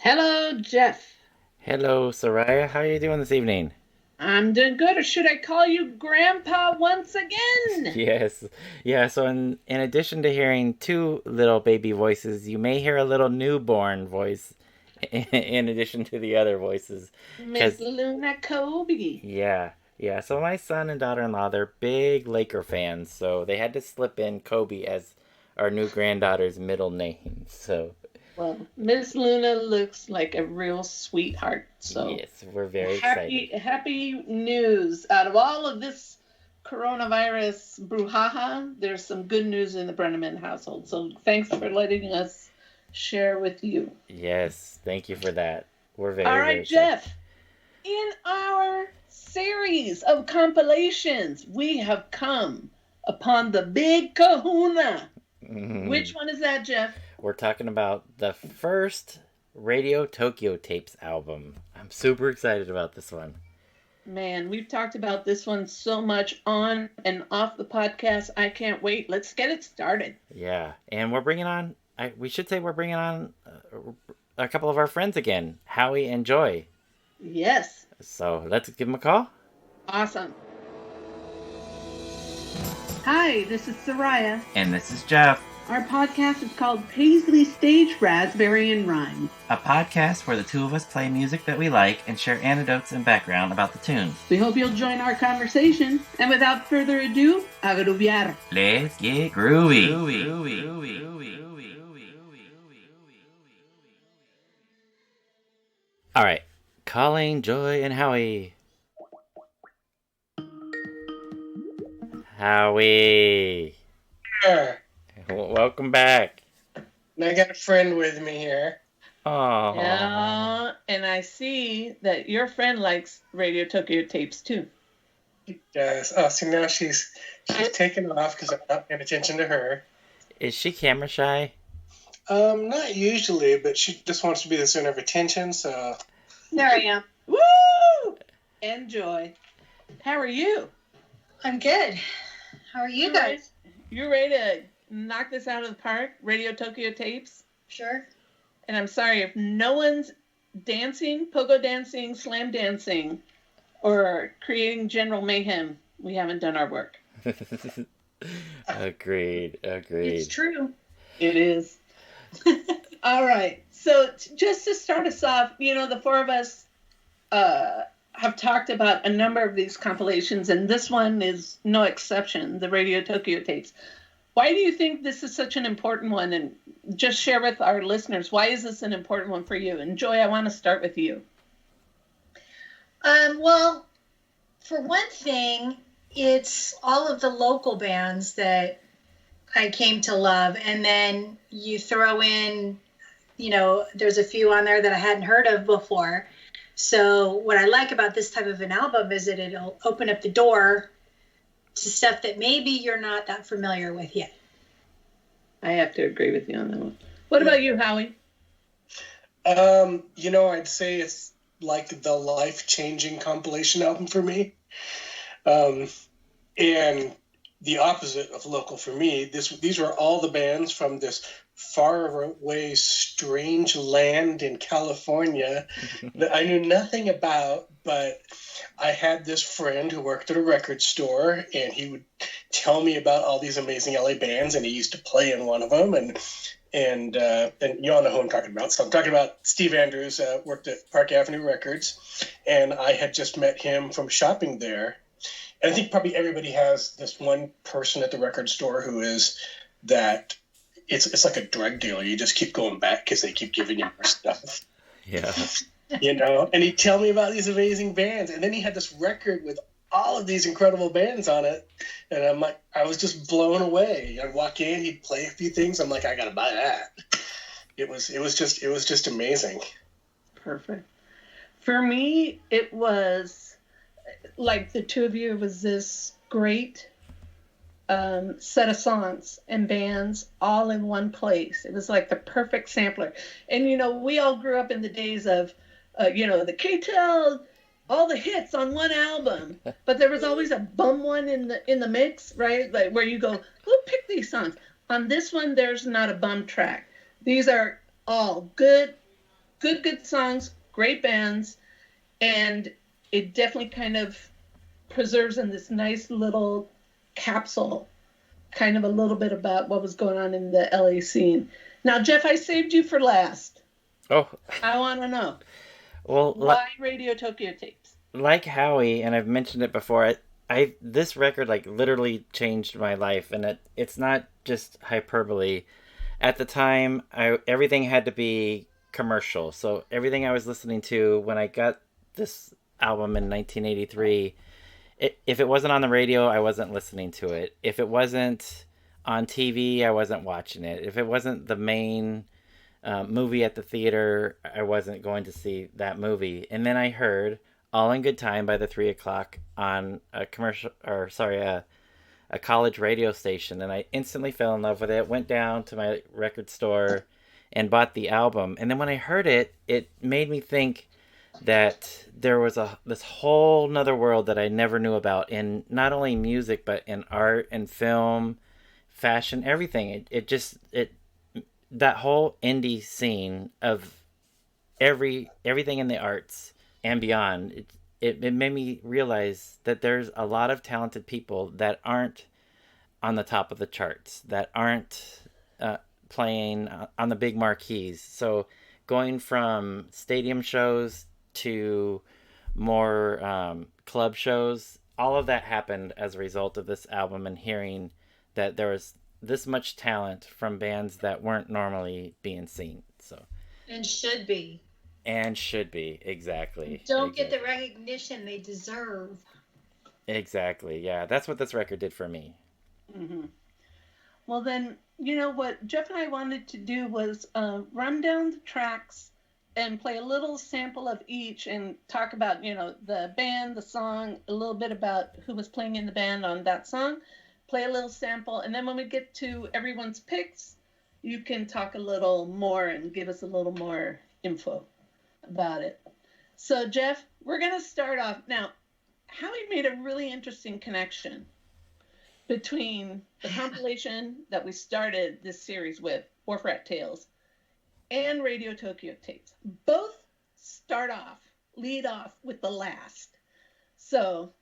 Hello, Jeff. Hello, Soraya. How are you doing this evening? I'm doing good, or should I call you Grandpa once again? Yes. Yeah, so in addition to hearing two little baby voices, you may hear a little newborn voice in addition to the other voices. Miss Cause Luna Kobe. yeah. So my son and daughter-in-law, they're big Laker fans, so they had to slip in Kobe as our new granddaughter's middle name. So Well, Miss Luna looks like a real sweetheart. So yes, we're very happy, excited. happy news. Out of all of this coronavirus brouhaha, there's some good news in the Brenneman household. So thanks for letting us share with you. Yes, thank you for that. We're All very, very right, excited. Jeff. In our series of compilations, we have come upon the Big Kahuna. Which one is that, Jeff? We're talking about the first Radio Tokyo Tapes album. I'm super excited about this one. Man, we've talked about this one so much on and off the podcast. I can't wait. Let's get it started. Yeah, and we're bringing on, we should say we're bringing on a couple of our friends again, Howie and Joy. Yes. So let's give them a call. Awesome. Hi, this is Soraya. And this is Jeff, Our podcast is called Paisley Stage Raspberry and Rhyme. a podcast where the two of us play music that we like and share anecdotes and background about the tunes. We hope you'll join our conversation. And without further ado, agruviar. Let's get groovy. All right, calling Joy and Howie. Howie, Sure. welcome back. And I got a friend with me here. Oh, Yeah, and I see that your friend likes Radio Tokyo tapes too. She does. Oh, see, now she's taken off because I'm not paying attention to her. is she camera shy? Not usually, but she just wants to be the center of attention, so... There I am. Woo! Enjoy. How are you? I'm good. How are you guys? You ready to knock this out of the park? Radio Tokyo tapes? Sure. And I'm sorry if no one's dancing, pogo dancing, slam dancing, or creating general mayhem. We haven't done our work. Agreed. It's true. It is. All right. So just to start us off, the four of us have talked about a number of these compilations, and this one is no exception, the Radio Tokyo tapes. Why do you think this is such an important one? And just share with our listeners, why is this an important one for you? And Joy, I want to start with you. Well, for one thing, it's all of the local bands that I came to love. And then you throw in, there's a few on there that I hadn't heard of before. So what I like about this type of an album is that it'll open up the door to stuff that maybe you're not that familiar with yet. I have to agree with you on that one. What about you, Howie? I'd say it's like the life-changing compilation album for me. And the opposite of local for me, these were all the bands from this faraway, strange land in California that I knew nothing about, but I had this friend who worked at a record store, and he would tell me about all these amazing LA bands, and he used to play in one of them, and you all know who I'm talking about. So I'm talking about Steve Andrews, worked at Park Avenue Records, and I had just met him from shopping there. And I think probably everybody has this one person at the record store who is that it's like a drug dealer. You just keep going back because they keep giving you more stuff. Yeah. And he'd tell me about these amazing bands. And then he had this record with all of these incredible bands on it. And I'm like, I was just blown away. I'd walk in, he'd play a few things. I'm like, I got to buy that. It was just amazing. Perfect. For me, it was like the two of you, it was this great set of songs and bands all in one place. It was like the perfect sampler. And, we all grew up in the days of, the K-Tel, all the hits on one album. But there was always a bum one in the mix, right? Like where you go, who picked these songs? On this one, there's not a bum track. These are all good good songs, great bands, and it definitely kind of preserves in this nice little capsule kind of a little bit about what was going on in the LA scene. Now, Jeff, I saved you for last. Oh, I want to know. well, Why Radio Tokyo Tapes? like Howie, and I've mentioned it before, I this record like literally changed my life, and it's not just hyperbole. At the time, everything had to be commercial, so everything I was listening to when I got this album in 1983, if it wasn't on the radio, I wasn't listening to it. If it wasn't on TV, I wasn't watching it. If it wasn't the main movie at the theater, I wasn't going to see that movie. And then I heard All in Good Time by the 3 o'clock on a a college radio station, and I instantly fell in love with it. Went down to my record store and bought the album. And then when I heard it, it made me think that there was this whole nother world that I never knew about in not only music but in art and film, fashion, everything. It that whole indie scene of everything in the arts and beyond. It made me realize that there's a lot of talented people that aren't on the top of the charts, that aren't playing on the big marquees. So going from stadium shows to more club shows, all of that happened as a result of this album and hearing that there was this much talent from bands that weren't normally being seen. So And should be. and should be, exactly. Don't get the recognition they deserve. Exactly, yeah. That's what this record did for me. Mm-hmm. Well, then, you know what Jeff and I wanted to do was run down the tracks and play a little sample of each and talk about, the band, the song, a little bit about who was playing in the band on that song, play a little sample, and then when we get to everyone's picks, you can talk a little more and give us a little more info about it. So, Jeff, we're going to start off. Now, Howie made a really interesting connection between the compilation that we started this series with, Wharf Rat Tales, and Radio Tokyo Tapes. Both lead off with the last. So,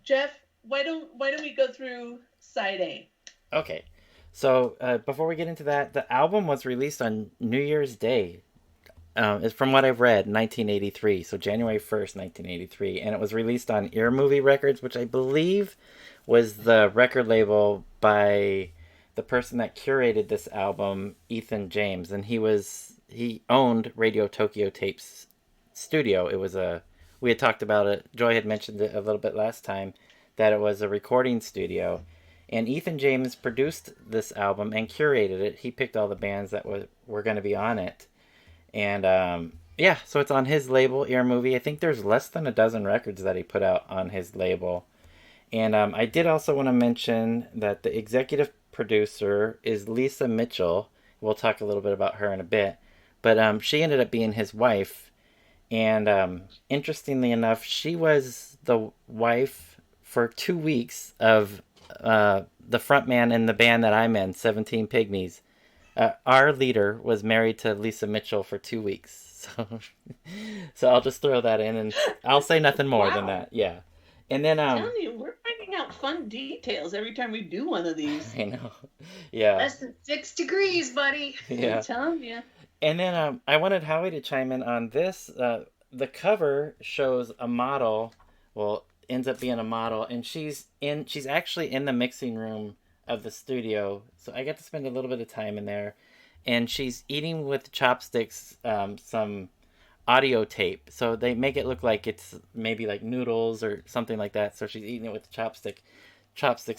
Jeff, why don't we go through side A? Okay. So, before we get into that, the album was released on New Year's Day. It's from what I've read, 1983. So, January 1st, 1983. And it was released on Ear Movie Records, which I believe was the record label by the person that curated this album, Ethan James. And he owned Radio Tokyo Tapes studio. We had talked about it. Joy had mentioned it a little bit last time, that it was a recording studio. And Ethan James produced this album and curated it. He picked all the bands that were going to be on it. And so it's on his label, Ear Movie. I think there's less than a dozen records that he put out on his label. And I did also want to mention that the executive producer is Lisa Mitchell. We'll talk a little bit about her in a bit. But she ended up being his wife. And interestingly enough, she was the wife for 2 weeks of the front man in the band that I'm in, 17 Pygmies. Our leader was married to Lisa Mitchell for 2 weeks. So I'll just throw that in, and I'll say nothing more than that. Yeah. And then I'm telling you, we're finding out fun details every time we do one of these. I know. Yeah. Less than 6 degrees, buddy. Yeah. I'm telling you. And then I wanted Howie to chime in on this. The cover shows a model. Well, ends up being a model, and she's actually in the mixing room of the studio. So I got to spend a little bit of time in there, and she's eating with chopsticks some audio tape. So they make it look like it's maybe like noodles or something like that. So she's eating it with chopsticks.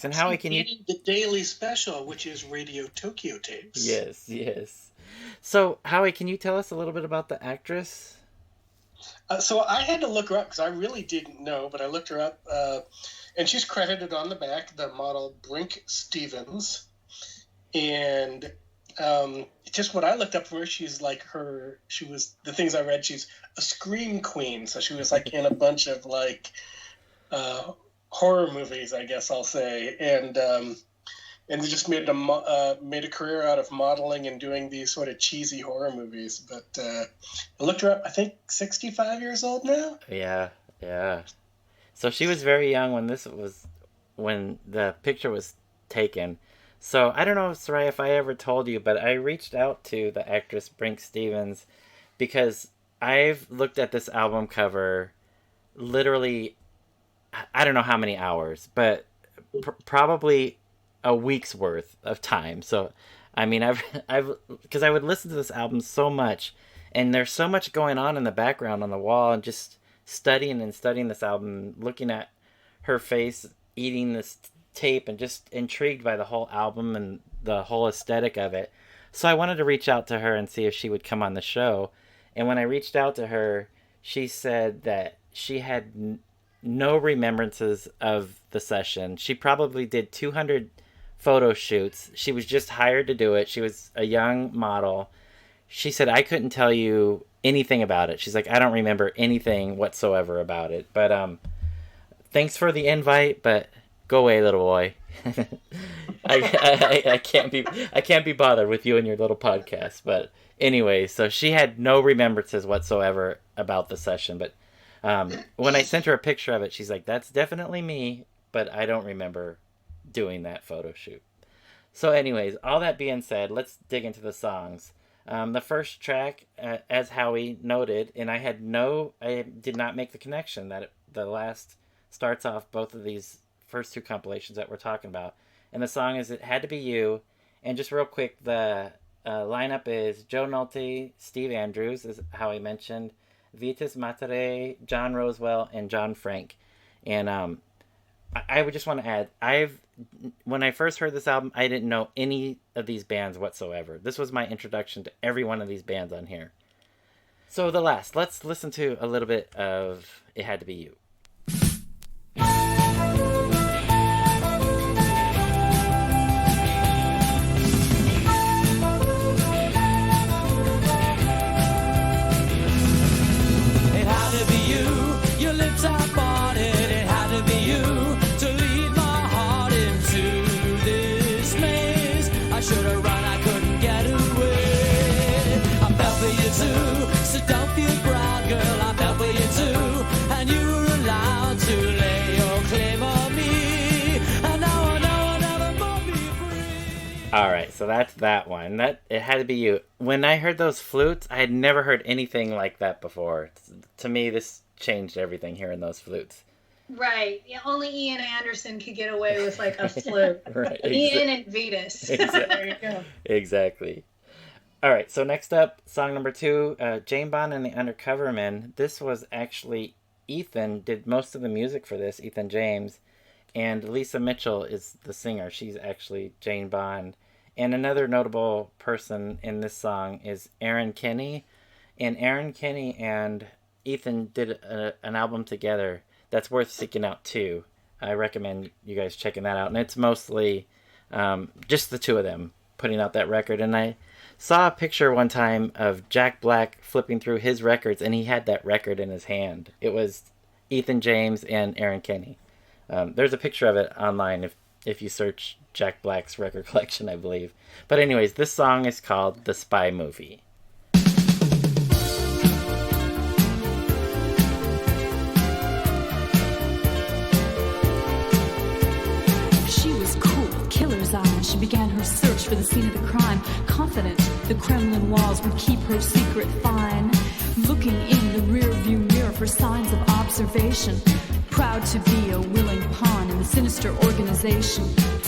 And Howie, can you the daily special, which is Radio Tokyo Tapes? Yes. So Howie, can you tell us a little bit about the actress? So I had to look her up because I really didn't know, but I looked her up, and she's credited on the back, the model Brink Stevens. And just what I looked up for her, she was the things I read, she's a scream queen. So she was like in a bunch of like horror movies, I guess I'll say. And and they just made a career out of modeling and doing these sort of cheesy horror movies. But I looked her up. I think 65 years old now. Yeah, yeah. So she was very young when the picture was taken. So I don't know, Sarai, if I ever told you, but I reached out to the actress Brink Stevens because I've looked at this album cover literally, I don't know how many hours, but probably a week's worth of time. So, I mean, because I would listen to this album so much, and there's so much going on in the background on the wall, and just studying this album, looking at her face, eating this tape, and just intrigued by the whole album and the whole aesthetic of it. So I wanted to reach out to her and see if she would come on the show. And when I reached out to her, she said that she had no remembrances of the session. She probably did 200 photo shoots. She was just hired to do it. She was a young model. She said, I couldn't tell you anything about it. She's like, I don't remember anything whatsoever about it. But thanks for the invite, but go away, little boy. I can't be bothered with you and your little podcast. But anyway, so she had no remembrances whatsoever about the session. But when I sent her a picture of it, she's like, that's definitely me, but I don't remember doing that photo shoot. So anyways, all that being said, let's dig into the songs. The first track, as Howie noted, and I did not make the connection that the last starts off both of these first two compilations that we're talking about. And the song is It Had to Be You. And just real quick, the lineup is Joe Nolte, Steve Andrews, as Howie mentioned, Vitas Matere, John Roswell, and John Frank. And I would just want to add, when I first heard this album, I didn't know any of these bands whatsoever. This was my introduction to every one of these bands on here. So let's listen to a little bit of It Had to Be You. Alright, so that's that one. It Had to Be You. When I heard those flutes, I had never heard anything like that before. To me, this changed everything, hearing those flutes. Right. Yeah, only Ian Anderson could get away with like a flute. Right. Ian and Vitas. There you go. Exactly. Alright, so next up, song number 2, Jane Bond and the Undercovermen. This was actually Ethan did most of the music for this, Ethan James. And Lisa Mitchell is the singer. She's actually Jane Bond. And another notable person in this song is Aaron Kenny. And Aaron Kenny and Ethan did an album together that's worth seeking out too. I recommend you guys checking that out. And it's mostly just the two of them putting out that record. And I saw a picture one time of Jack Black flipping through his records, and he had that record in his hand. It was Ethan James and Aaron Kenny. There's a picture of it online if you search Jack Black's record collection, I believe. But anyways, this song is called The Spy Movie. She was cool, killer's eye. She began her search for the scene of the crime, confident the Kremlin walls would keep her secret fine. Looking in the rearview mirror for signs of observation, proud to be a willing pawn in the sinister organization.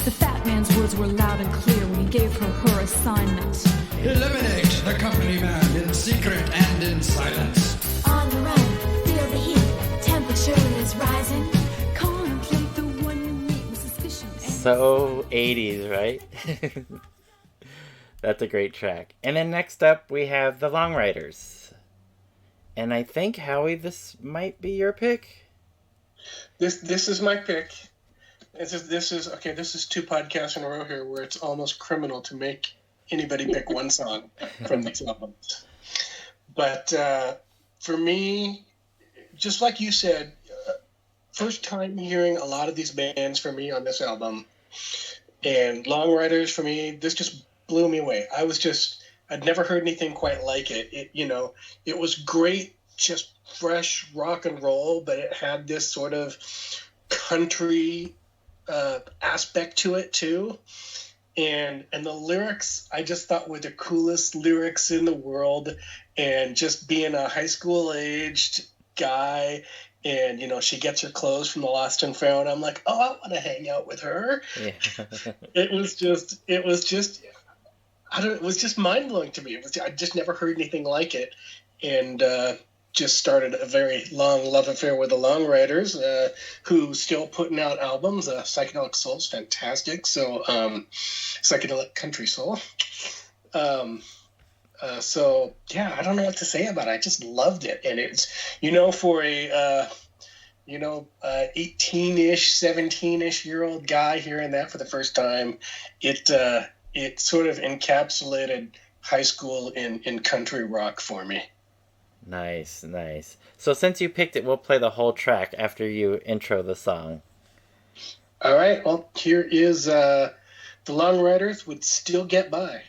The fat man's words were loud and clear when he gave her assignment. Eliminate the company man in secret and in silence. On the run, feel the heat, temperature is rising. Contemplate the one you meet with suspicion. So 80s, right? That's a great track. And then next up we have the Long Riders. And I think, Howie, this might be your pick. This is my pick. This is 2 podcasts in a row here where it's almost criminal to make anybody pick one song from these albums. But for me, just like you said, first time hearing a lot of these bands for me on this album, And Long Riders, for me, this just blew me away. I'd never heard anything quite like it. It was great, just fresh rock and roll, but it had this sort of country aspect to it too. And the lyrics, I just thought were the coolest lyrics in the world. And just being a high school aged guy, and she gets her clothes from the Lost and Found. I'm like, oh, I want to hang out with her. Yeah. It was just mind blowing to me. I just never heard anything like it, and just started a very long love affair with the Long Riders, who still putting out albums. Psychedelic Soul's fantastic. So Psychedelic Country Soul. So yeah, I don't know what to say about it. I just loved it, and it's for a 18-ish, 17-ish year old guy hearing that for the first time, it sort of encapsulated high school in country rock for me. Nice. So since you picked it, we'll play the whole track after you intro the song. All right. Well, here is the Long Riders with "Still Get By."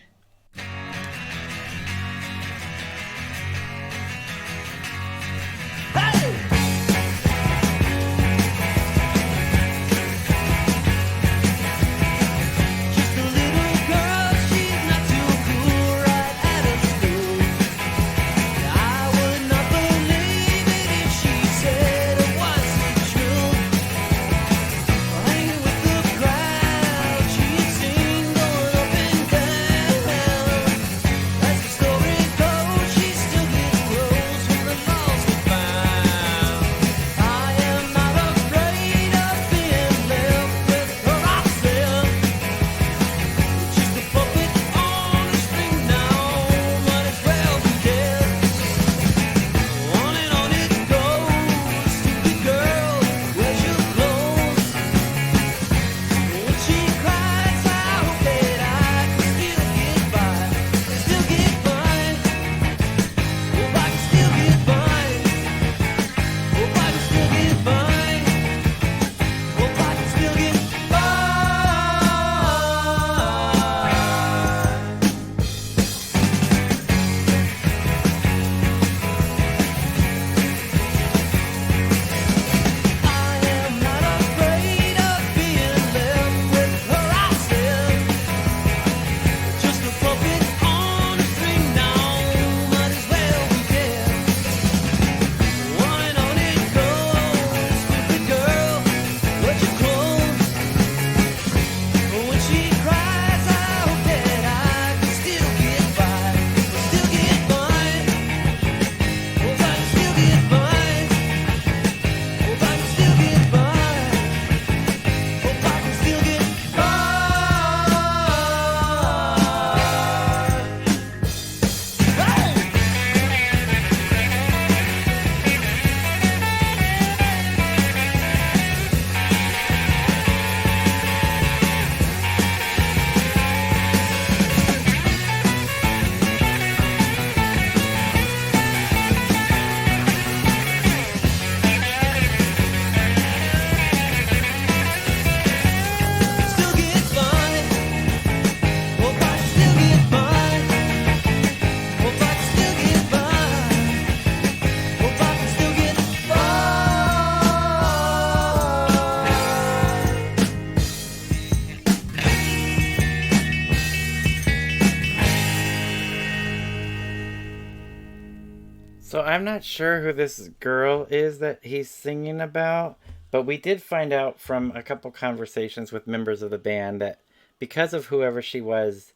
So I'm not sure who this girl is that he's singing about, but we did find out from a couple conversations with members of the band that because of whoever she was,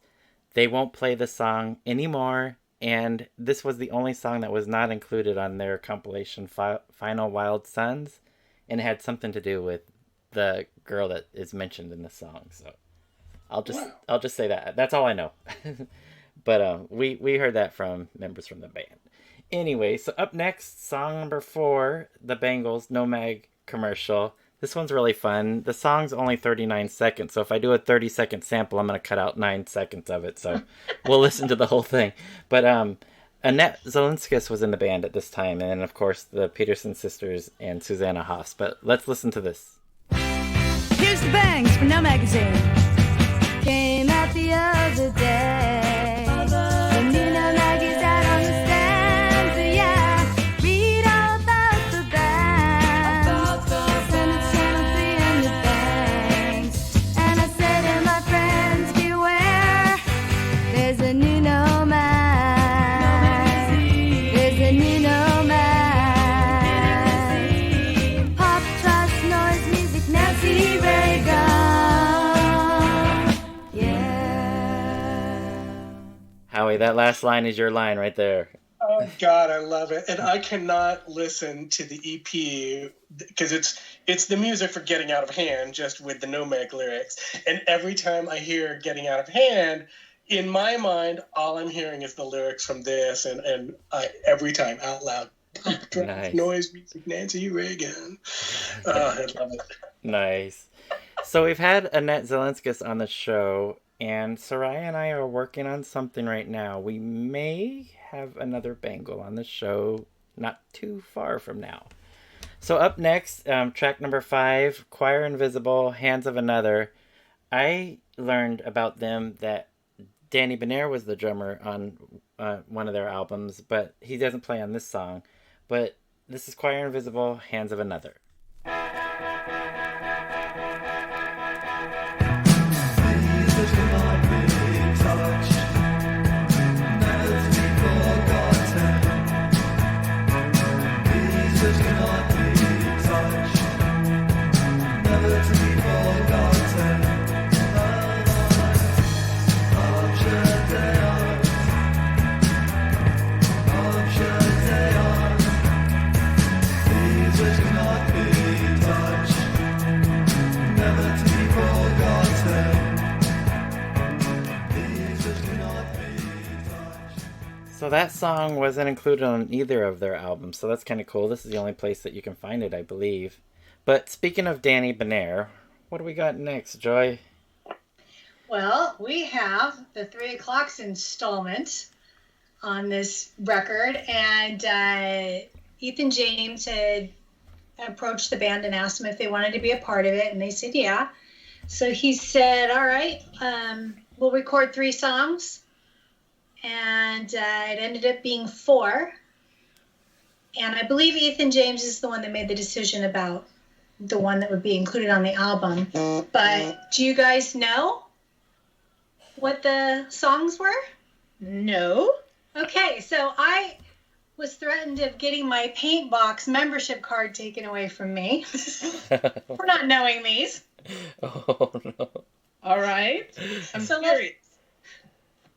they won't play the song anymore, and this was the only song that was not included on their compilation Final Wild Sons, and it had something to do with the girl that is mentioned in the song. So I'll just say that. That's all I know. But we heard that from members from the band. Anyway, so up next, song number 4, the Bangles No Mag commercial. This one's really fun. The song's only 39 seconds, so if I do a 30-second sample, I'm going to cut out 9 seconds of it, so we'll listen to the whole thing. But Annette Zielinskis was in the band at this time, and of course the Peterson sisters and Susanna Haas. But let's listen to this. Here's the bangs from No Magazine. the day. The Nino Mag is out on the stand, so yeah, read all about the band. Senate Channel 3 and the banks. And I said to my friends, beware, there's a Nino Mag. There's a Nino Mag. Pop, trust, noise, music, Nancy Reagan. Yeah. Howie, that last line is your line right there. Oh God, I love it, and I cannot listen to the EP because it's the music for Getting Out of Hand, just with the Nomad lyrics. And every time I hear Getting Out of Hand, in my mind, all I'm hearing is the lyrics from this, and I every time out loud, pop, drop, Nice. noise, music, Nancy Reagan. I love it. Nice. So we've had Annette Zelenskis on the show, and Soraya and I are working on something right now. We may have another Bengal on the show not too far from now. So up next, track number 5, Choir Invisible, Hands of Another. I learned about them that Danny Benair was the drummer on one of their albums, but he doesn't play on this song. But this is Choir Invisible, Hands of Another. So that song wasn't included on either of their albums, so that's kind of cool. This is the only place that you can find it, I believe. But speaking of Danny Benair, what do we got next, Joy? Well, we have the 3 O'Clocks installment on this record, and Ethan James had approached the band and asked them if they wanted to be a part of it, and they said yeah. So he said, all right, we'll record 3 songs, and it ended up being 4. And I believe Ethan James is the one that made the decision about the one that would be included on the album. But do you guys know what the songs were? No. Okay, so I was threatened of getting my Paint Box membership card taken away from me for not knowing these. Oh, no. All right. I'm So curious.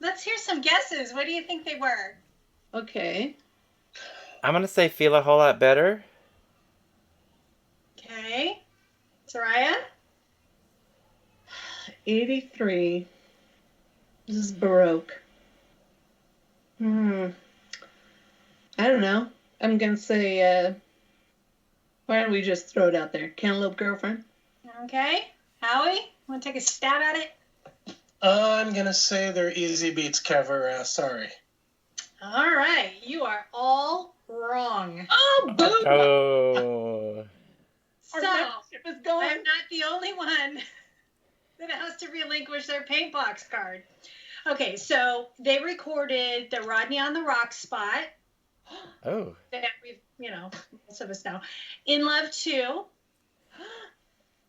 Let's hear some guesses. What do you think they were? Okay. I'm going to say Feel a Whole Lot Better. Okay. Soraya? 83. This is Baroque. I don't know. I'm going to say, why don't we just throw it out there? Cantaloupe Girlfriend? Okay. Howie, want to take a stab at it? I'm gonna say they're Easy Beats cover. Sorry. All right. You are all wrong. Oh, boom! Oh. Our So, membership is going. I'm not the only one that has to relinquish their Paint Box card. Okay, so they recorded the Rodney on the Rock spot Oh. that we've, most of us know. In Love 2,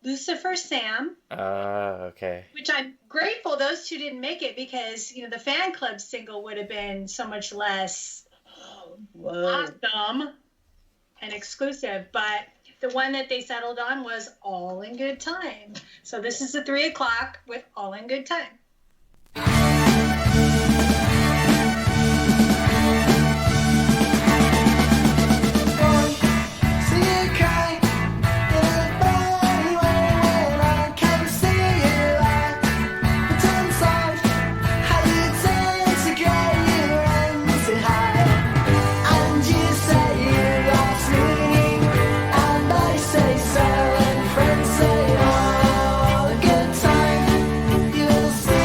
Lucifer Sam, Okay. which I'm grateful those two didn't make it because, the fan club single would have been so much less Whoa. awesome and exclusive. But the one that they settled on was All in Good Time. So this is the 3 O'Clock with All in Good Time. Say so, and friends say all a good time. You'll see.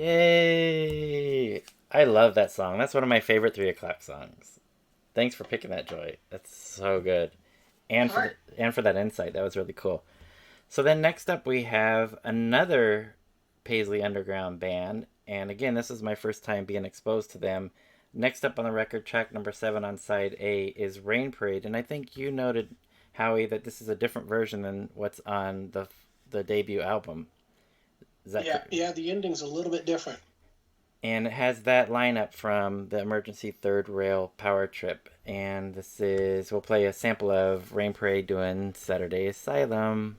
Yay! I love that song. That's one of my favorite 3 o'clock songs. Thanks for picking that, Joy. That's so good. And for that insight. That was really cool. So then next up we have another Paisley Underground band. And again, this is my first time being exposed to them. Next up on the record, track number 7 on side A is Rain Parade. And I think you noted, Howie, that this is a different version than what's on the debut album. Is that correct? Yeah, the ending's a little bit different. And it has that lineup from the Emergency Third Rail Power Trip. And we'll play a sample of Rain Parade doing Saturday Asylum.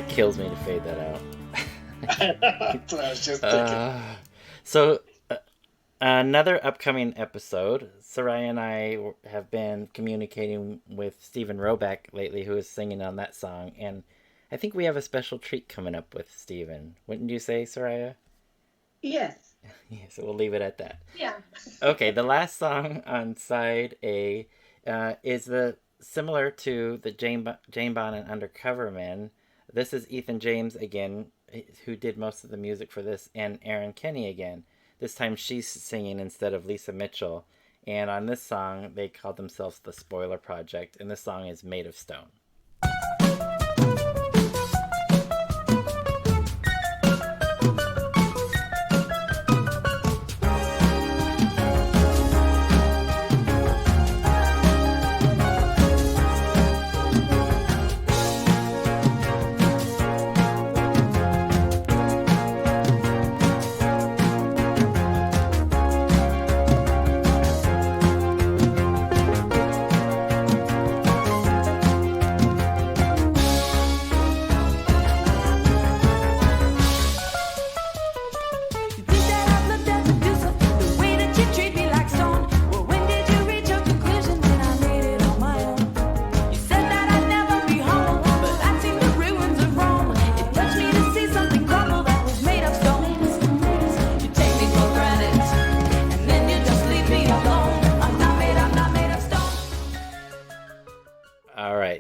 Kills me to fade that out. That's what I was just thinking. Another upcoming episode. Soraya and I have been communicating with Stephen Roback lately, who is singing on that song, and I think we have a special treat coming up with Stephen. Wouldn't you say, Soraya? Yes. Yeah, so we'll leave it at that. Yeah. Okay, the last song on side A is similar to the Jane Bond and Undercover Men. This is Ethan James again, who did most of the music for this, and Erin Kenny again. This time she's singing instead of Lisa Mitchell. And on this song, they called themselves the Spoiler Project, and this song is Made of Stone.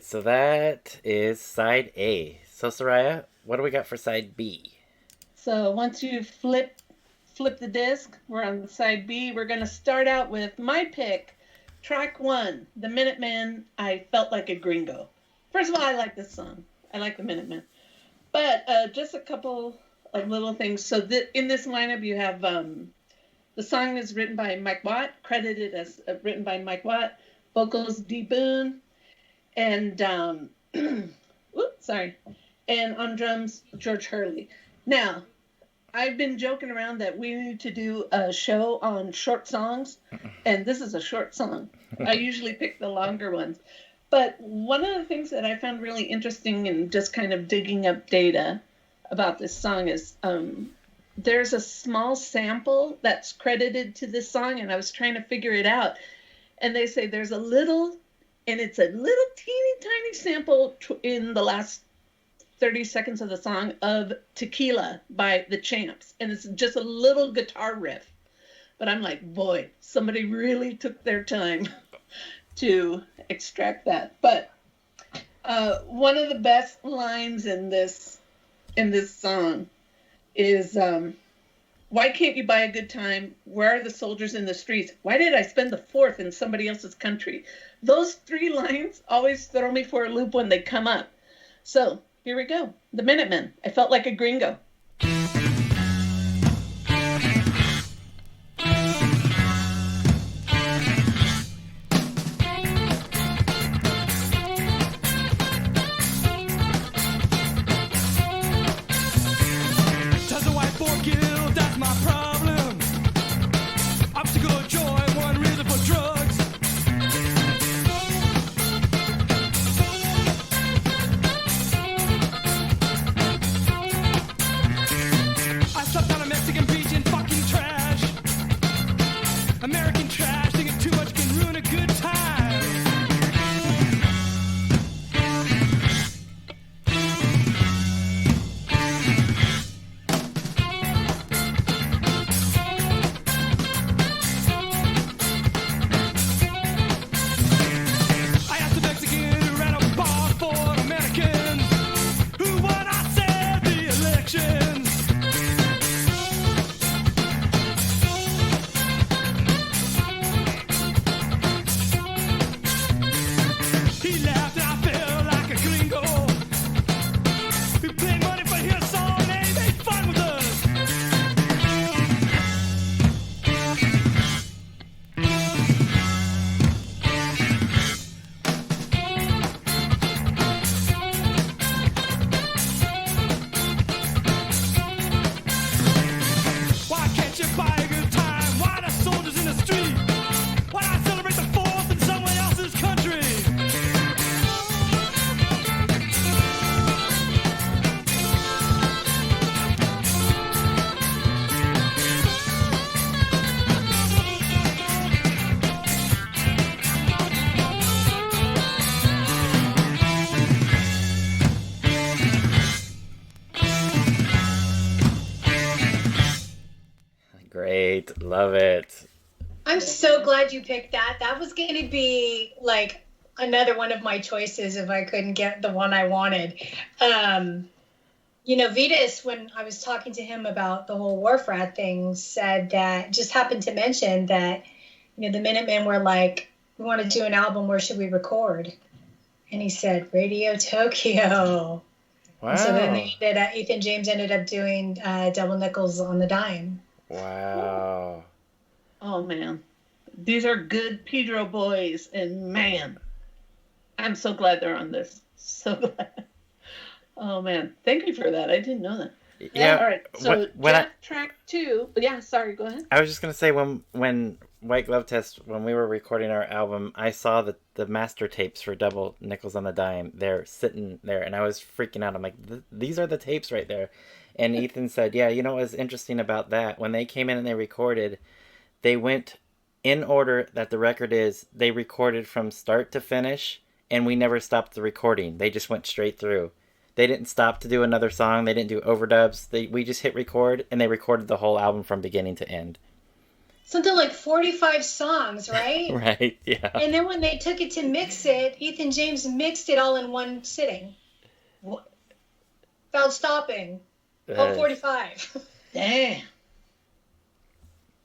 So that is side A. So Soraya, what do we got for side B? So once you flip the disc, we're on side B. We're going to start out with my pick, track 1, The Minutemen, I Felt Like a Gringo. First of all, I like this song. I like the Minutemen. But just a couple of little things. So in this lineup, you have the song is written by Mike Watt, credited as written by Mike Watt, vocals D. Boone, and and on drums George Hurley. Now, I've been joking around that we need to do a show on short songs, and this is a short song. I usually pick the longer ones. But one of the things that I found really interesting in just kind of digging up data about this song is there's a small sample that's credited to this song, and I was trying to figure it out. And they say there's a little, and it's a little teeny tiny sample in the last 30 seconds of the song of Tequila by the Champs. And it's just a little guitar riff. But I'm like, boy, somebody really took their time to extract that. But one of the best lines in this song is Why can't you buy a good time? Where are the soldiers in the streets? Why did I spend the 4th in somebody else's country? Those 3 lines always throw me for a loop when they come up. So here we go. The Minutemen. I felt like a gringo. Great. Love it. I'm so glad you picked that. That was going to be like another one of my choices if I couldn't get the one I wanted. Vitas, when I was talking to him about the whole Wharf Rat thing, said that, just happened to mention that, the Minutemen were like, we want to do an album, where should we record? And he said, Radio Tokyo. Wow. And so then Ethan James ended up doing Double Nickels on the Dime. Wow. Oh, man. These are good Pedro boys, and man, I'm so glad they're on this. So glad. Oh, man. Thank you for that. I didn't know that. Yeah. All right. So, track 2. Yeah, sorry. Go ahead. I was just going to say, when White Glove Test, when we were recording our album, I saw the master tapes for Double Nickels on the Dime. They're sitting there, and I was freaking out. I'm like, these are the tapes right there. And Ethan said, yeah, you know what was interesting about that? When they came in and they recorded, they went in order that the record is. They recorded from start to finish, and we never stopped the recording. They just went straight through. They didn't stop to do another song. They didn't do overdubs. We just hit record, and they recorded the whole album from beginning to end. Something like 45 songs, right? Right, yeah. And then when they took it to mix it, Ethan James mixed it all in one sitting. Without stopping. All 45. Damn.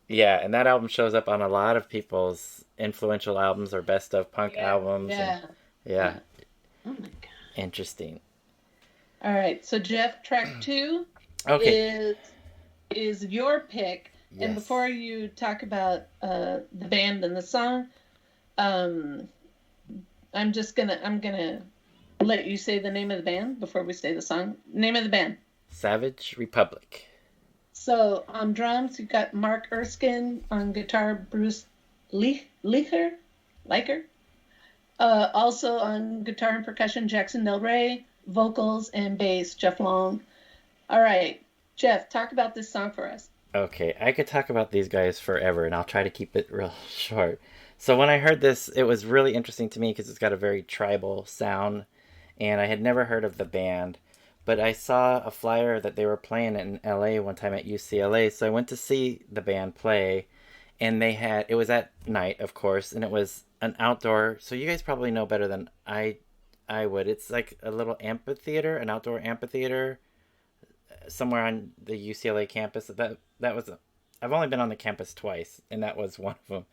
Yeah, and that album shows up on a lot of people's influential albums or best of punk albums. Yeah. Yeah. Oh, my God. Interesting. All right. So, Jeff, track 2 is your pick. Yes. And before you talk about the band and the song, I'm gonna let you say the name of the band before we say the song. Name of the band. Savage Republic. So on drums you've got Mark Erskine, on guitar Bruce Liker. Also on guitar and percussion Jackson Del Rey, vocals and bass Jeff Long. All right, Jeff, talk about this song for us. Okay, I could talk about these guys forever, and I'll try to keep it real short. So when I heard this, it was really interesting to me because it's got a very tribal sound, and I had never heard of the band. But I saw a flyer that they were playing in LA one time at UCLA, so I went to see the band play, and it was at night, of course, and it was an outdoor, so you guys probably know better than I would. It's like a little amphitheater, an outdoor amphitheater, somewhere on the UCLA campus. That was I've only been on the campus twice, and that was one of them.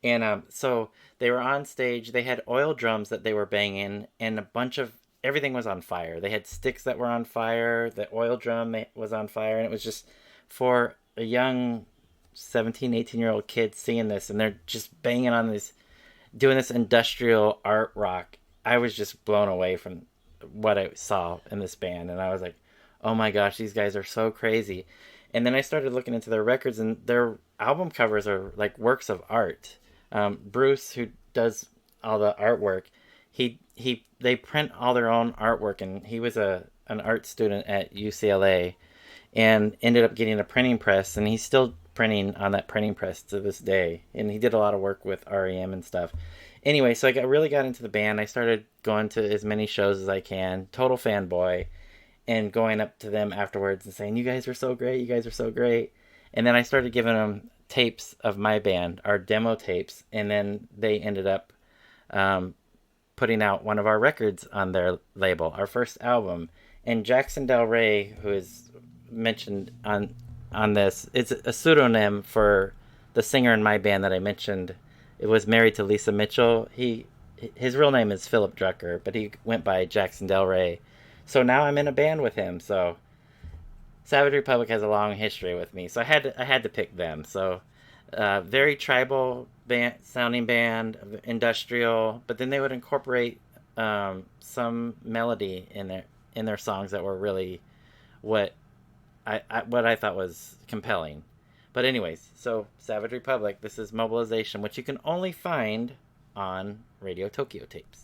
And so they were on stage. They had oil drums that they were banging, and a bunch of everything was on fire. They had sticks that were on fire. The oil drum was on fire, and it was just for a young 17, 18-year-old kid seeing this, and they're just banging on this, doing this industrial art rock. I was just blown away from what I saw in this band, and I was like, oh my gosh, these guys are so crazy. And then I started looking into their records, and their album covers are like works of art. Bruce, who does all the artwork, they print all their own artwork, and he was an art student at UCLA and ended up getting a printing press, and he's still printing on that printing press to this day. And he did a lot of work with REM and stuff. Anyway, so I really got into the band. I started going to as many shows as I can, total fanboy, and going up to them afterwards and saying, you guys are so great, you guys are so great. And then I started giving them tapes of my band, our demo tapes, and then they ended up putting out one of our records on their label, our first album. And Jackson Del Rey, who is mentioned on this, it's a pseudonym for the singer in my band that I mentioned. It was married to Lisa Mitchell. His real name is Philip Drucker, but he went by Jackson Del Rey. So now I'm in a band with him. So Savage Republic has a long history with me. So I had to pick them. So very tribal sounding band, industrial, but then they would incorporate some melody in their songs that were really what I thought was compelling. But anyways, so Savage Republic, this is Mobilization, which you can only find on Radio Tokyo tapes.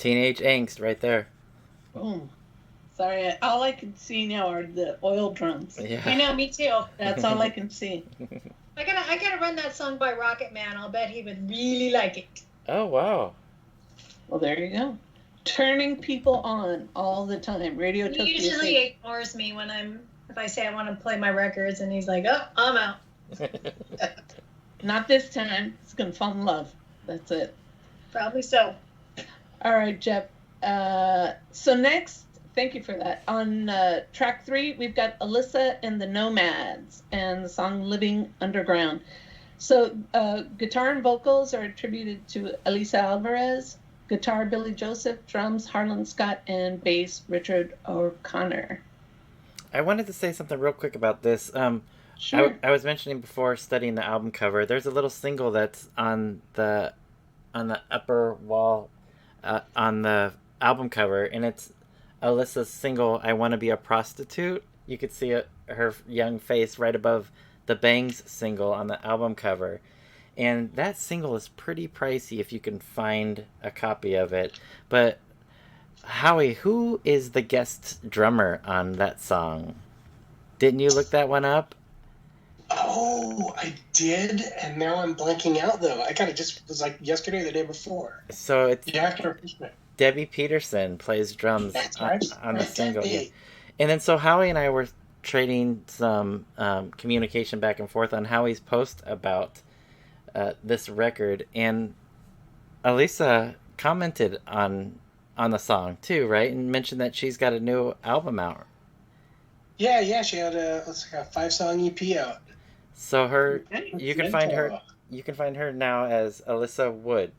Teenage angst right there. Boom. Sorry, all I can see now are the oil drums. Yeah. I know, me too. That's all I can see. I gotta run that song by Rocket Man. I'll bet he would really like it. Oh, wow. Well, there you go. Turning people on all the time. Radio He Tokyo. usually ignores me if I say I want to play my records, and he's like, "Oh, I'm out." Not this time. He's gonna fall in love. That's it. Probably so. All right, Jeff. So next, thank you for that. On track 3, we've got Alyssa and the Nomads and the song "Living Underground." So guitar and vocals are attributed to Elisa Alvarez. Guitar, Billy Joseph. Drums, Harlan Scott. And bass, Richard O'Connor. I wanted to say something real quick about this. Sure. I was mentioning before studying the album cover. There's a little single that's on the upper wall on the album cover, and it's Alyssa's single "I Want to Be a Prostitute." You could see her young face right above the Bangs single on the album cover. And that single is pretty pricey if you can find a copy of it. But Howie, who is the guest drummer on that song? Didn't you look that one up? Oh, I did, and now I'm blanking out, though. I kind of just was like yesterday or the day before. So it's Yeah, Debbie Peterson plays drums That's right. on the Right, single. Debbie. Yeah. And then so Howie and I were trading some communication back and forth on Howie's post about this record, and Alisa commented on the song too, right? And mentioned that she's got a new album out. Yeah, she had a 5-song EP out. So Okay. you can find her now as Alyssa Wood,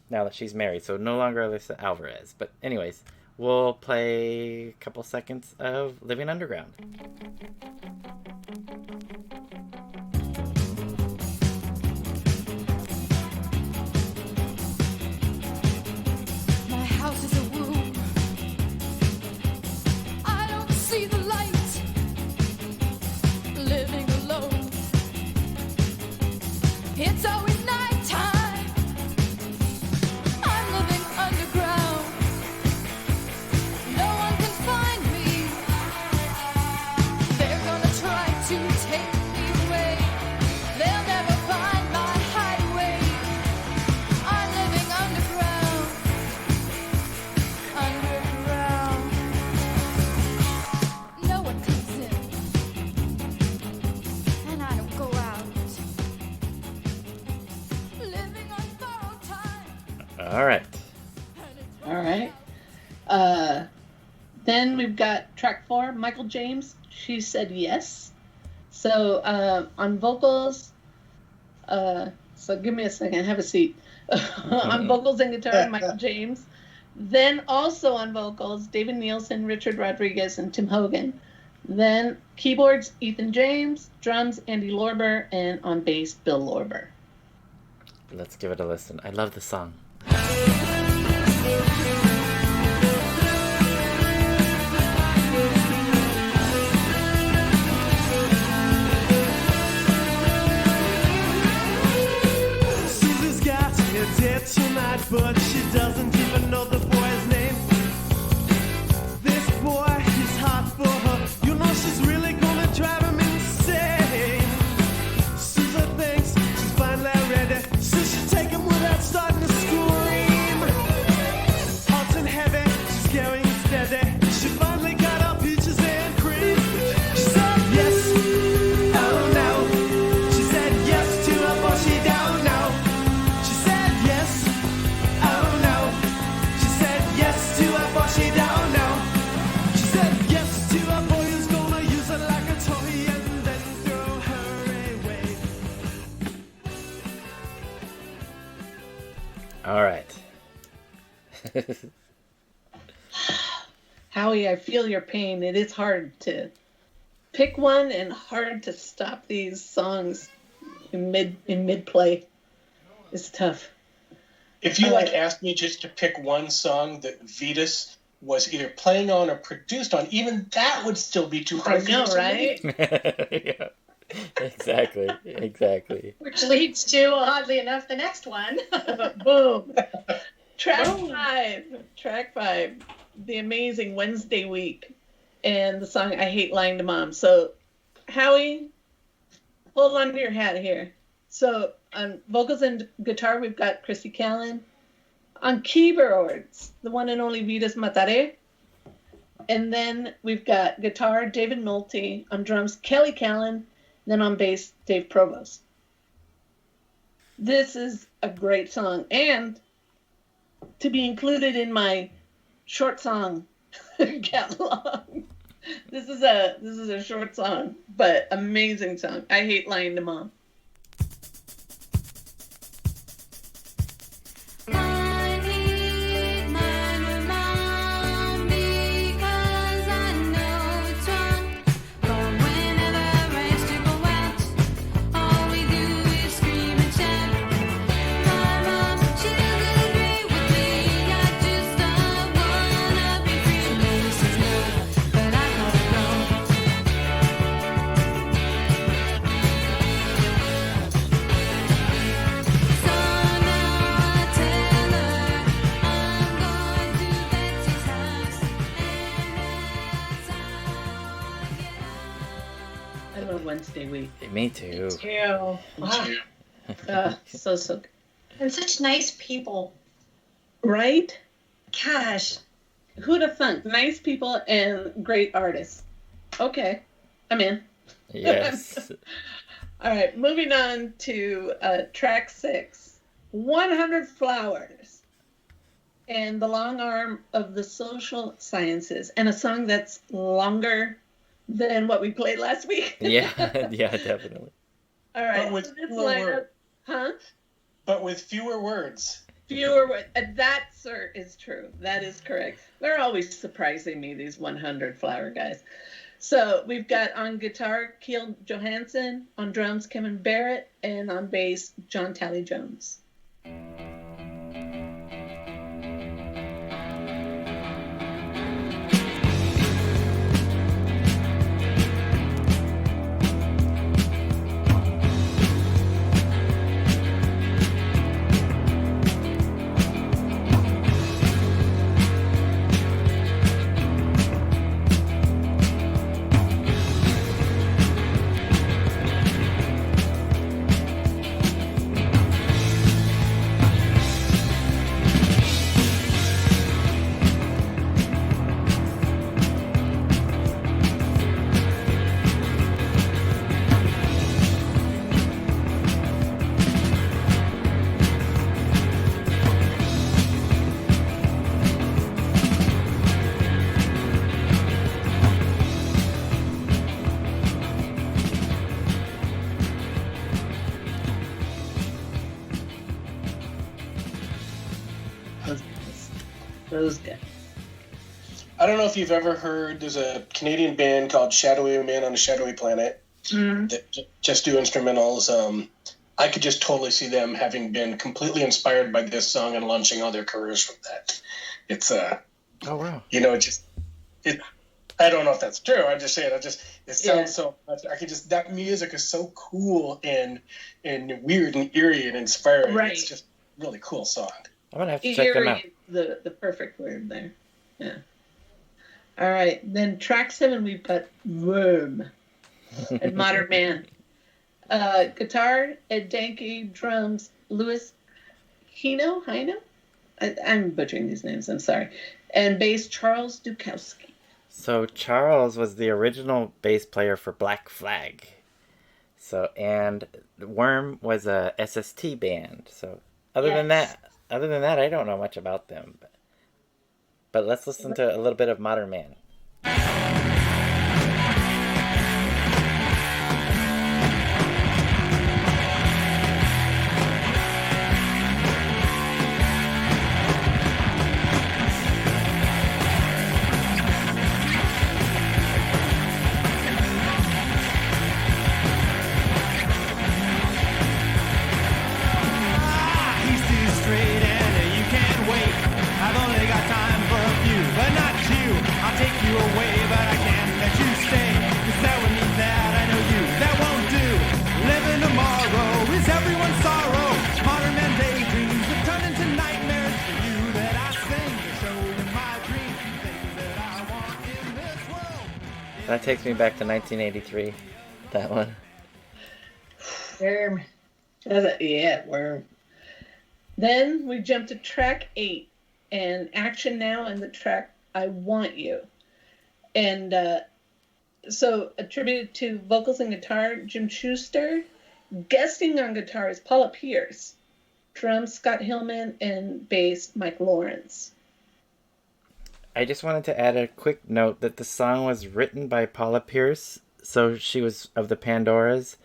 now that she's married. So no longer Alyssa Alvarez. But anyways, we'll play a couple seconds of "Living Underground." My house is a womb. I don't see the light. Living alone. It's always nighttime. I'm living underground. No one can find me. They're gonna try to take me away. They'll never find my hideaway. I'm living underground. Underground. No one comes in, and I don't go out. Living on borrowed time. All right. All right. Then we've got track 4, Michael James. She Said Yes. So on vocals, so give me a second, have a seat. On vocals and guitar, Michael James. Then also on vocals, David Nielsen, Richard Rodriguez, and Tim Hogan. Then keyboards, Ethan James. Drums, Andy Lorber. And on bass, Bill Lorber. Let's give it a listen. I love the song. Susie's got a date tonight, but she doesn't even know the boy's name. This boy is hot for her. You know she's really gonna drive him insane. Susie thinks she's finally ready, so she take him without starting to scream. Hot and heavy, she's going steady. She finally got her peaches and cream. She said yes, oh no. She said yes to her, but she don't know. She said yes, oh no. She said yes to her, but she don't know. She said yes to her boy who's gonna use her like a toy and then throw her away. All right. Howie, I feel your pain. It is hard to pick one and hard to stop these songs in mid play. It's tough. If you asked me just to pick one song that Vetus was either playing on or produced on, even that would still be too I hard. for you know, to say. right? Yeah. Exactly. Which leads to, oddly enough, the next one. Boom. Track 5, The Amazing Wednesday Week, and the song I Hate Lying to Mom. So, Howie, hold on to your hat here. So, on vocals and guitar, we've got Chrissy Callan. On keyboards, the one and only Vitas Matare. And then we've got guitar, David Nolte. On drums, Kelly Callan. Then on bass, Dave Provost. This is a great song. And to be included in my short song catalog. This is a short song, but amazing song. I Hate Lying to Mom. Wednesday week. Me too. Wow. So good. And such nice people. Right? Gosh. Who'd have thunk? Nice people and great artists. Okay. I'm in. Yes. All right. Moving on to track 6. 100 Flowers. And The Long Arm of the Social Sciences. And a song that's longer than what we played last week. Yeah, definitely. All right. But with fewer words. Huh? But with fewer words. Fewer words. That, sir, is true. That is correct. They're always surprising me, these 100 Flower guys. So we've got on guitar, Keel Johansson, on drums, Kevin Barrett, and on bass, John Tally Jones. Those guys. I don't know if you've ever heard, there's a Canadian band called Shadowy Man on a Shadowy Planet that just do instrumentals. I could just totally see them having been completely inspired by this song and launching all their careers from that. It's oh wow. You know, I don't know if that's true. I'm just saying, it sounds so much. That music is so cool and weird and eerie and inspiring. Right. It's just a really cool song. I'm gonna have to check them out. The perfect word there. Yeah. All right. Then track 7, we've got Worm and Modern Man. Guitar, Ed Danke. Drums, Louis Hino. I'm butchering these names. I'm sorry. And bass, Charles Dukowski. So Charles was the original bass player for Black Flag. So, and Worm was a SST band. So other than that, I don't know much about them. But let's listen to a little bit of Modern Man. Take you away, but That takes me back to 1983. That one. Worm. Yeah, worm. Then we jump to track 8 and Action Now and the track I Want You. And so attributed to vocals and guitar, Jim Schuster. Guesting on guitar is Paula Pierce. Drums, Scott Hillman, and bass, Mike Lawrence. I just wanted to add a quick note that the song was written by Paula Pierce, so she was of the Pandoras,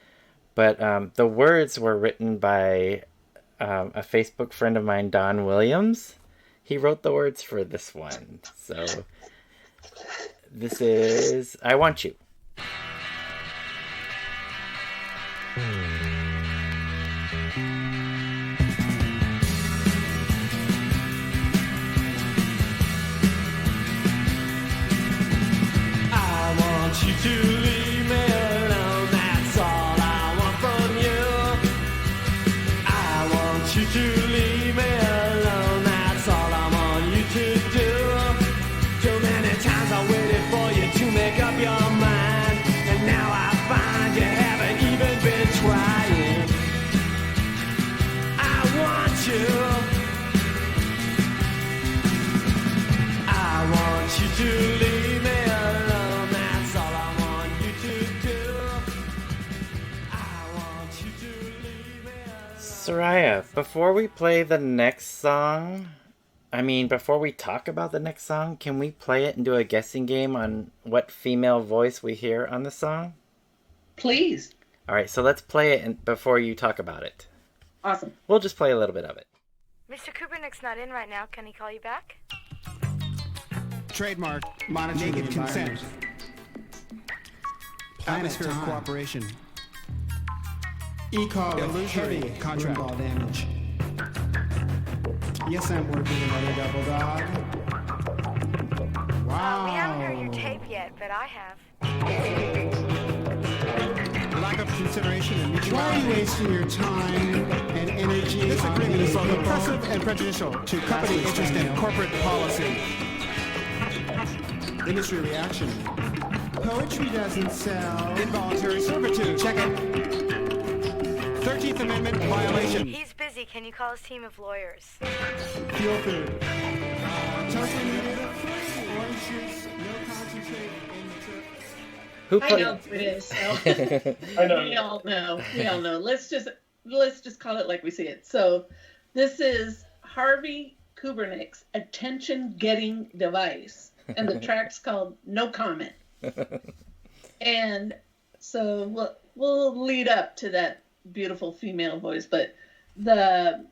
but the words were written by a Facebook friend of mine, Don Williams. He wrote the words for this one, so this is I Want You. I want you to leave me alone, that's all I want from you. I want you to leave me alone, that's all I want you to do. Too many times I waited for you to make up your mind, and now I find you haven't even been trying. I want you. I want you to leave me alone, that's all I want you to do. I want you to leave me alone. Soraya, before we play the next song, before we talk about the next song, can we play it and do a guessing game on what female voice we hear on the song? Please. All right, so let's play it before you talk about it. Awesome. We'll just play a little bit of it. Mr. Kubernick's not in right now. Can he call you back? Trademark, monitoring Naked the environment. consent. Atmosphere of time. cooperation. E-call with Illusory heavy contract. wind ball damage. Yes, I'm working another double dog. Wow. We haven't heard your tape yet, but I have. Lack of consideration and Why are you mutuality. wasting your time and energy This on agreement is both people? oppressive and prejudicial to company interest and corporate policy. Industry reaction. Poetry doesn't sell. Involuntary servitude. Check it. 13th Amendment violation. He's busy. Can you call his team of lawyers? Feel food. Toasted needed free. Orange juice, no concentrate in the trip. Who I played? know who it is. So. I know. We all know. We all know. Let's just call it like we see it. So this is Harvey Kubernick's attention-getting device, and the track's called No Comment. And so we'll lead up to that beautiful female voice, but the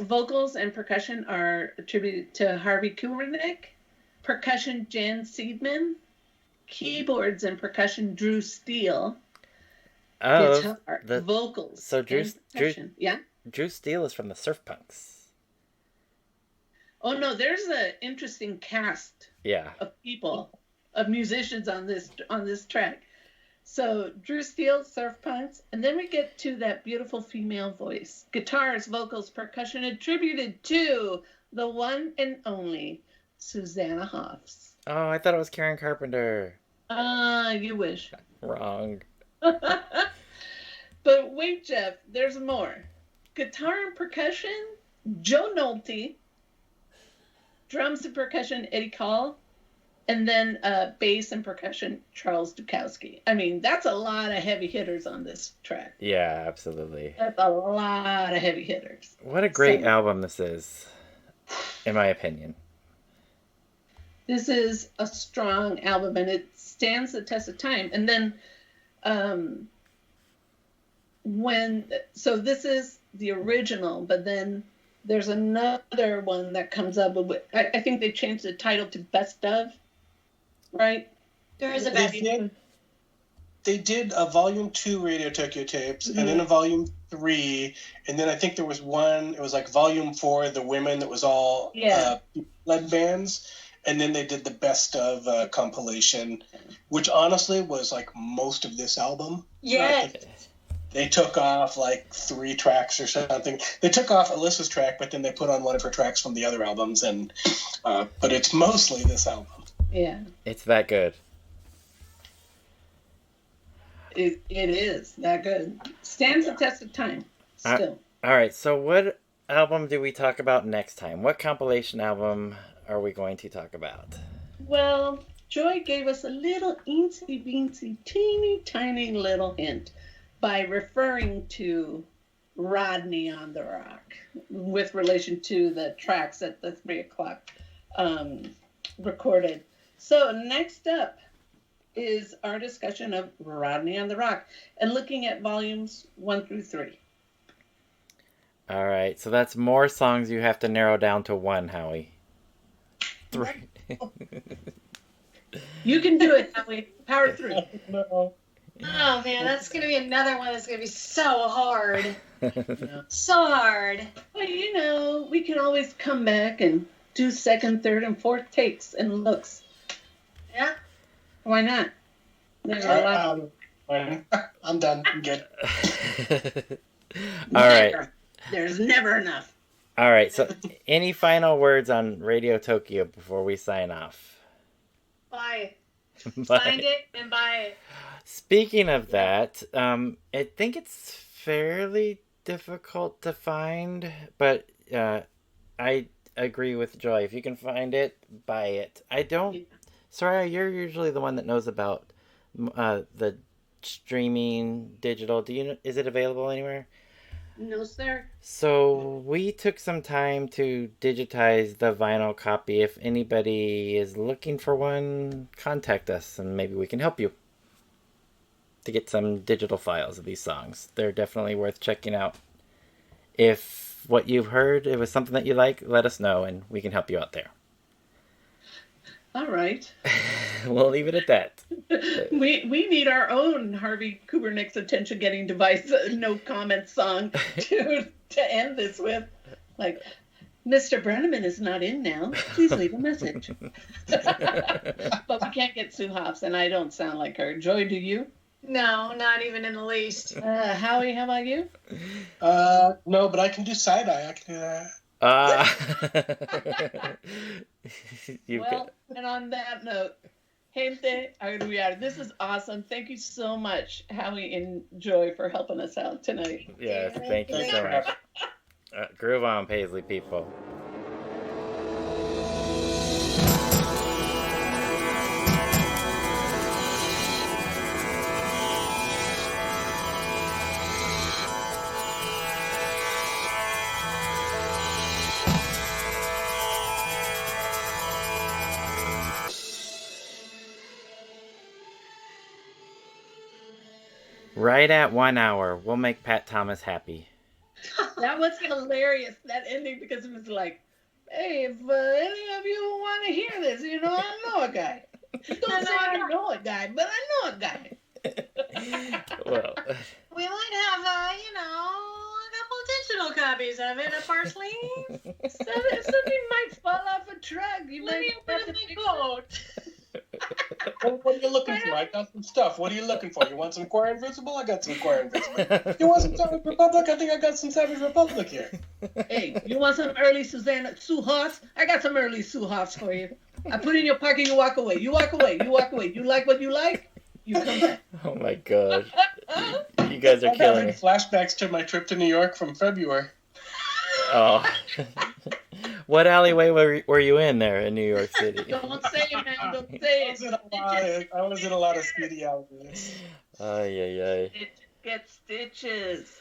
vocals and percussion are attributed to Harvey Kubernick, percussion Jan Seidman, keyboards and percussion Drew Steele, guitar, vocals. So Drew yeah. Drew Steele is from the Surf Punks. Oh no, there's an interesting cast Yeah. of people, of musicians on this track. So Drew Steele, Surf Punks, and then we get to that beautiful female voice. Guitars, vocals, percussion attributed to the one and only Susanna Hoffs. Oh, I thought it was Karen Carpenter. You wish. Wrong. But wait, Jeff, there's more. Guitar and percussion, Joe Nolte. Drums and percussion, Eddie Call. And then bass and percussion, Charles Dukowski. I mean, that's a lot of heavy hitters on this track. Yeah, absolutely. That's a lot of heavy hitters. What a great album this is, in my opinion. This is a strong album, and it stands the test of time. And then so this is the original, but then there's another one that comes up. I think they changed the title to Best Of, right? There is a best. They did a volume 2 Radio Tokyo tapes, and then a volume 3, and then I think there was one, it was like volume 4, the women, that was all lead bands, and then they did the Best Of compilation, which honestly was like most of this album. Yeah. They took off like 3 tracks or something. They took off Alyssa's track, but then they put on one of her tracks from the other albums, and but it's mostly this album. Yeah. It's that good. It is that good. Stands the test of time. Still. All right. So what album do we talk about next time? What compilation album are we going to talk about? Well, Joy gave us a little eensy beensy, teeny tiny little hint by referring to Rodney on the Rock with relation to the tracks at the 3 o'clock recorded. So next up is our discussion of Rodney on the Rock and looking at volumes 1 through 3. All right, so that's more songs you have to narrow down to one, Howie. 3. You can do it, Howie. Power through. No. Oh man, that's gonna be another one that's gonna be so hard. So hard. Well, you know, we can always come back and do second, third, and fourth takes and looks. Yeah. Why not? There's a lot. I'm done. I'm good. All right. There's never enough. All right, so any final words on Radio Tokyo before we sign off? Buy it. Bye. Find it and buy it. Speaking of that, I think it's fairly difficult to find, but I agree with Joy. If you can find it, buy it. I don't... Soraya, you're usually the one that knows about the streaming digital. Is it available anywhere? No, sir. So we took some time to digitize the vinyl copy. If anybody is looking for one, contact us and maybe we can help you to get some digital files of these songs. They're definitely worth checking out. If what you've heard, it was something that you like, let us know and we can help you out there. All right. We'll leave it at that. We need our own Harvey Kubernick's attention-getting device, no comment song to end this with. Like, Mr. Brenneman is not in now. Please leave a message. But we can't get Sue Hoffs, and I don't sound like her. Joy, do you? No, not even in the least. Howie, how about you? No, but I can do side-eye. I can do that. Well, and on that note, gente, we are. This is awesome. Thank you so much, Howie and Joy, for helping us out tonight. Yes, thank you so much. Groove on, Paisley people. Right at 1 hour. We'll make Pat Thomas happy. That was hilarious, that ending, because it was like, hey, if any of you want to hear this, you know, I know a guy. Don't say I know a guy, but I know a guy. Well, We might have, a couple digital copies of it at Paisley. Something might fall off a truck. You Let might me open have to my fix coat. What are you looking for? I got some stuff. What are you looking for? You want some Queer Invisible? I got some Queer Invisible. You want some Savage Republic? I think I got some Savage Republic here. Hey, you want some early Sue Hoffs? I got some early Sue Hoffs for you. I put it in your pocket, you walk away. You walk away. You walk away. You like what you like? You come back. oh my god. You guys are I'm killing having me. flashbacks to my trip to New York from February. Oh. What alleyway were you in there in New York City? Don't say it, man. Don't say it. I was in a lot of speedy alleyways. Ay, ay, ay. Get stitches.